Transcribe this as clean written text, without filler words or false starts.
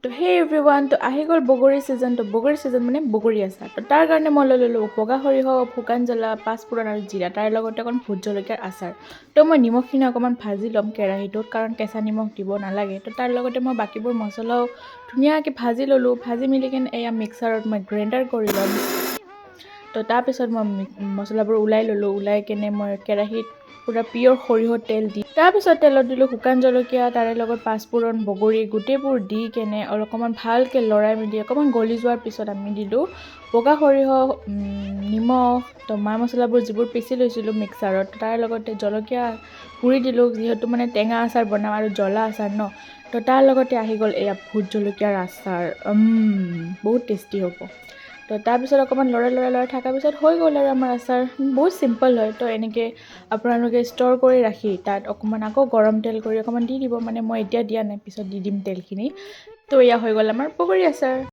তো সেই এভৰিৱান তো আহি গ'ল বগৰী ছিজন। তো বগৰী ছিজন মানে বগৰী আচাৰ। তো তাৰ কাৰণে মই লৈ ল'লোঁ বগা সৰিয়হ, শুকান জ্বলা, পাঁচফোৰণ আৰু জিৰা, তাৰ লগতে অকণ ভোট জলকীয়াৰ আচাৰ। তো মই নিমখখিনি অকণমান ভাজি ল'ম কেৰাহীটোত, কাৰণ কেঁচা নিমখ দিব নালাগে। তো তাৰ লগতে মই বাকীবোৰ মছলাও ধুনীয়াকৈ ভাজি ল'লোঁ। ভাজি মেলি কিনে এয়া মিক্সাৰত মই গ্ৰাইণ্ডাৰ কৰি ল'ম। তো তাৰপিছত মই মছলাবোৰ ওলাই ল'লোঁ। ওলাই কিনে মই কেৰাহীত পূৰা পিয়ৰ সৰিয়হ তেল দি তাৰপিছত তেলত দিলোঁ শুকান জলকীয়া, তাৰে লগত পাঁচফোৰণ, বগৰী গোটেইবোৰ দি কেনে অকণমান ভালকৈ লৰাই মেলি অকণমান গলি যোৱাৰ পিছত আমি দিলোঁ বগা সৰিয়হ, নিমখ, তো মা মছলাবোৰ যিবোৰ পিচি লৈছিলোঁ মিক্সাৰত, তাৰ লগতে জলকীয়া গুড়ি দিলোঁ, যিহেতু মানে টেঙা আচাৰ বনাম আৰু জ্বলা আচাৰ ন। তো তাৰ লগতে আহি গ'ল এয়া ভোট জলকীয়াৰ আচাৰ। বহুত টেষ্টি হ'ব। তো তাৰপিছত অকণমান লৰাই থকাৰ পিছত হৈ গ'ল আৰু আমাৰ আচাৰ। বহুত চিম্পল হয়। তো এনেকৈ আপোনালোকে ষ্ট'ৰ কৰি ৰাখি তাত অকণমান আকৌ গৰম তেল কৰি অকণমান দি দিব। মানে মই এতিয়া দিয়া নাই, পিছত দি দিম তেলখিনি। তো এয়া হৈ গ'ল আমাৰ বগৰী আচাৰ।